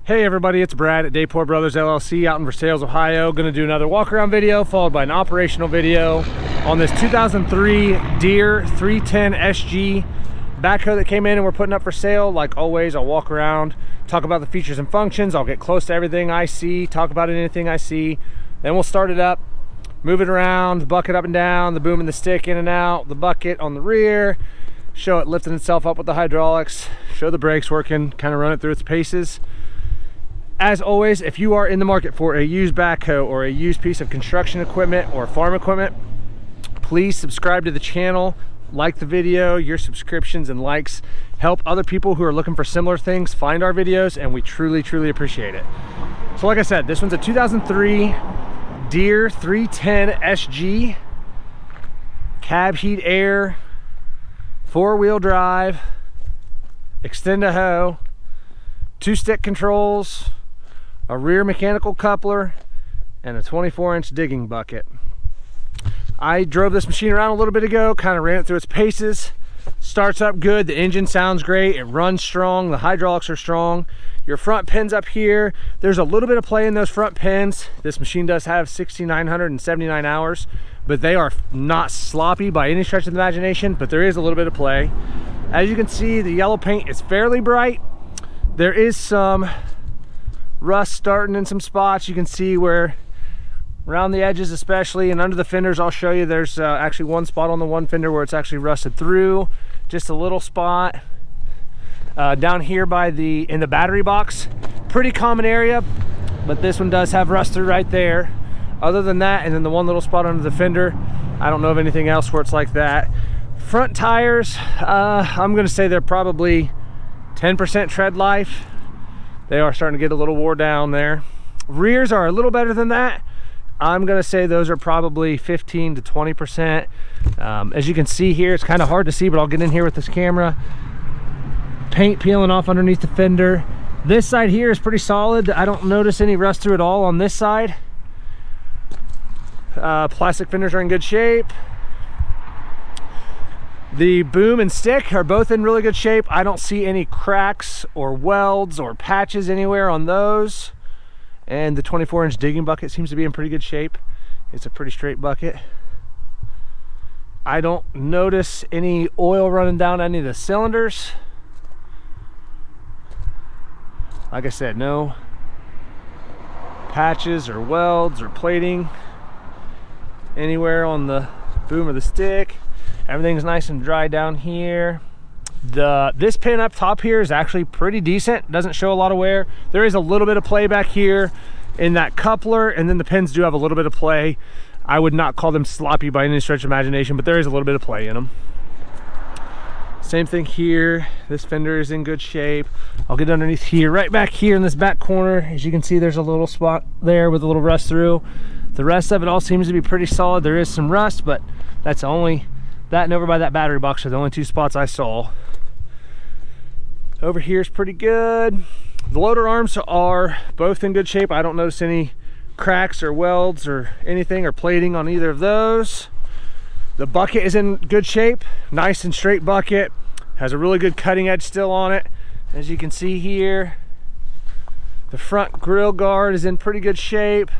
Hey everybody, it's Brad at Deere Brothers LLC out in Versailles, Ohio. Gonna do another walk around video followed by an operational video on this 2003 Deere 310 SG backhoe that came in and we're putting up for sale. Like always, I'll walk around, talk about the features and functions. I'll get close to everything I see, talk about anything I see. Then we'll start it up, move it around, the bucket up and down, the boom and the stick in and out, the bucket on the rear, show it lifting itself up with the hydraulics, show the brakes working, kind of run it through its paces. As always, if you are in the market for a used backhoe or a used piece of construction equipment or farm equipment, please subscribe to the channel, like the video. Your subscriptions and likes help other people who are looking for similar things find our videos, and we truly appreciate it. So like I said, this one's a 2003 Deere 310 SG, cab heat air, four-wheel drive, Extendahoe, two-stick controls, a rear mechanical coupler, and a 24-inch digging bucket. I drove this machine around a little bit ago, kind of ran it through its paces. Starts up good, the engine sounds great, it runs strong, the hydraulics are strong. Your front pins up here, there's a little bit of play in those front pins. This machine does have 6,979 hours, but they are not sloppy by any stretch of the imagination, but there is a little bit of play. As you can see, the yellow paint is fairly bright. There is some rust starting in some spots. You can see where around the edges especially, and under the fenders I'll show you, there's actually one spot on the one fender where it's actually rusted through, just a little spot. Down here by in the battery box, pretty common area, but this one does have rust through right there. Other than that, and then the one little spot under the fender, I don't know of anything else where it's like that. Front tires, I'm gonna say they're probably 10% tread life. They are starting to get a little wore down there. Rears are a little better than that. I'm gonna say those are probably 15 to 20%. As you can see here, it's kind of hard to see, but I'll get in here with this camera. Paint peeling off underneath the fender. This side here is pretty solid. I don't notice any rust through at all on this side. Plastic fenders are in good shape. The boom and stick are both in really good shape. I don't see any cracks or welds or patches anywhere on those. And the 24-inch digging bucket seems to be in pretty good shape. It's a pretty straight bucket. I don't notice any oil running down any of the cylinders. Like I said, no patches or welds or plating anywhere on the boom or the stick. Everything's nice and dry down here. This pin up top here is actually pretty decent. Doesn't show a lot of wear. There is a little bit of play back here in that coupler, and then the pins do have a little bit of play. I would not call them sloppy by any stretch of imagination, but there is a little bit of play in them. Same thing here. This fender is in good shape. I'll get underneath here. Right back here in this back corner, as you can see, there's a little spot there with a little rust through. The rest of it all seems to be pretty solid. There is some rust, but that's only that, and over by that battery box are the only two spots I saw. Over here is pretty good. The loader arms are both in good shape. I don't notice any cracks or welds or anything or plating on either of those. The bucket is in good shape, nice and straight bucket. Has a really good cutting edge still on it. As you can see here, the front grill guard is in pretty good shape.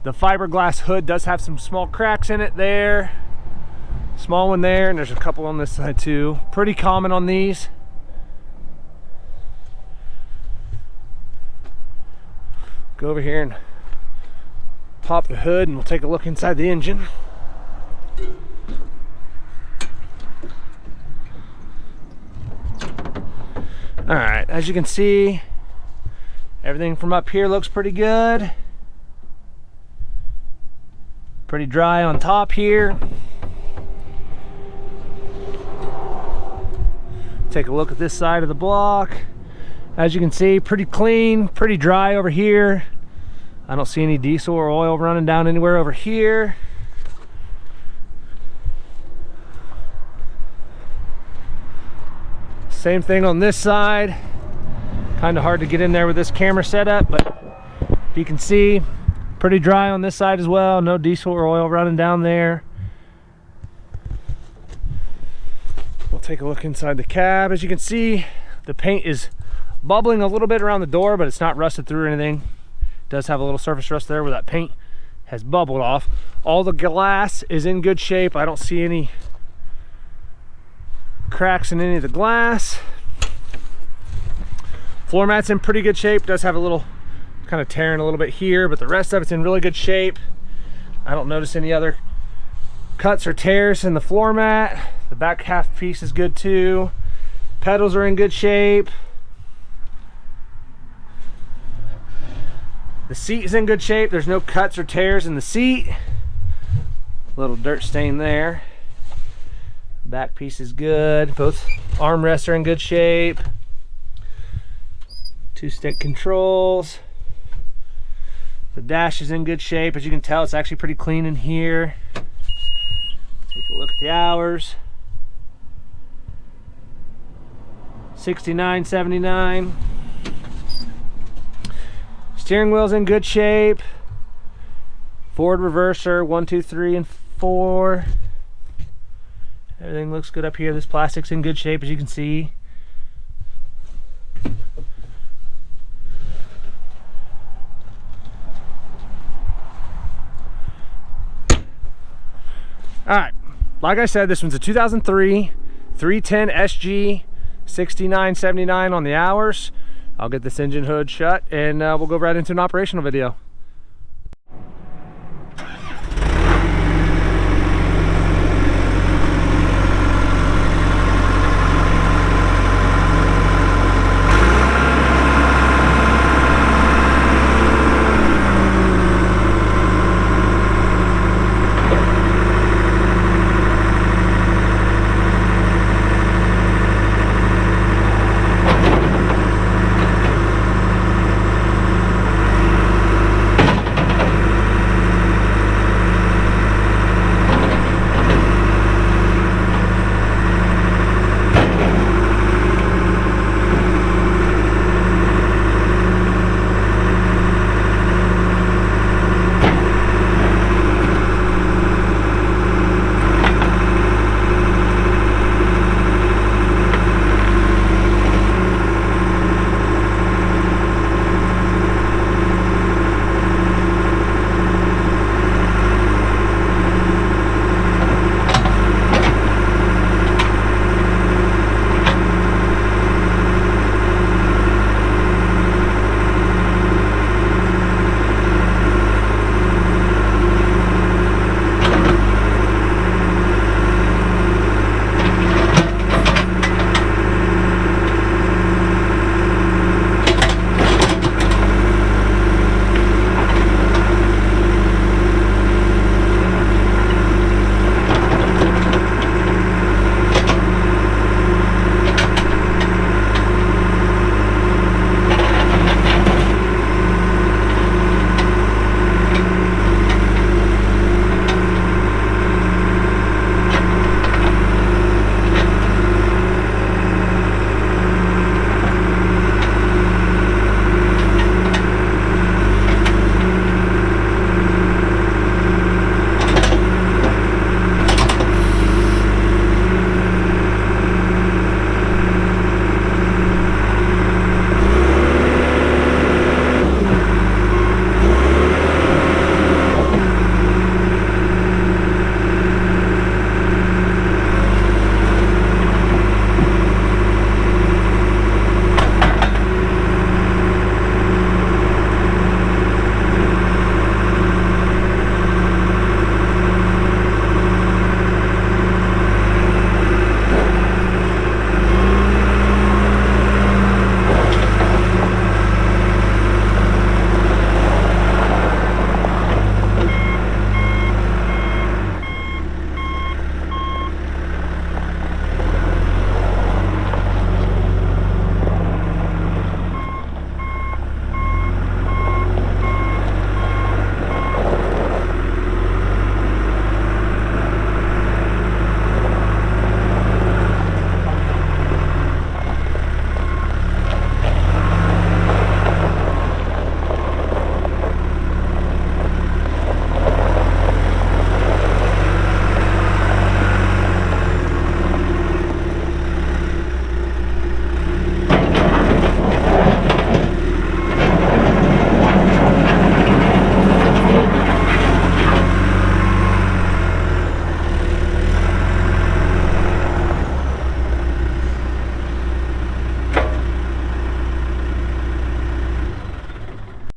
The fiberglass hood does have some small cracks in it there. Small one there, and there's a couple on this side too. Pretty common on these. Go over here and pop the hood and we'll take a look inside the engine. All right, as you can see, everything from up here looks pretty good. Pretty dry on top here. Take a look at this side of the block. As you can see, pretty clean, pretty dry over here. I don't see any diesel or oil running down anywhere over here. Same thing on this side. Kind of hard to get in there with this camera setup, but you can see, pretty dry on this side as well. No diesel or oil running down there. We'll take a look inside the cab. As you can see, the paint is bubbling a little bit around the door, but it's not rusted through or anything. It does have a little surface rust there where that paint has bubbled off. All the glass is in good shape. I don't see any cracks in any of the glass. Floor mat's in pretty good shape. It does have a little kind of tearing a little bit here, but the rest of it's in really good shape. I don't notice any other cuts or tears in the floor mat. The back half piece is good too. Pedals are in good shape. The seat is in good shape. There's no cuts or tears in the seat. Little dirt stain there. Back piece is good. Both armrests are in good shape. 2-stick controls. The dash is in good shape. As you can tell, it's actually pretty clean in here. Take a look at the hours. 69.79. Steering wheel's in good shape. Forward reverser, 1, 2, 3, and 4. Everything looks good up here. This plastic's in good shape, as you can see. All right, like I said, this one's a 2003 310 SG, 69.79 on the hours. I'll get this engine hood shut and we'll go right into an operational video.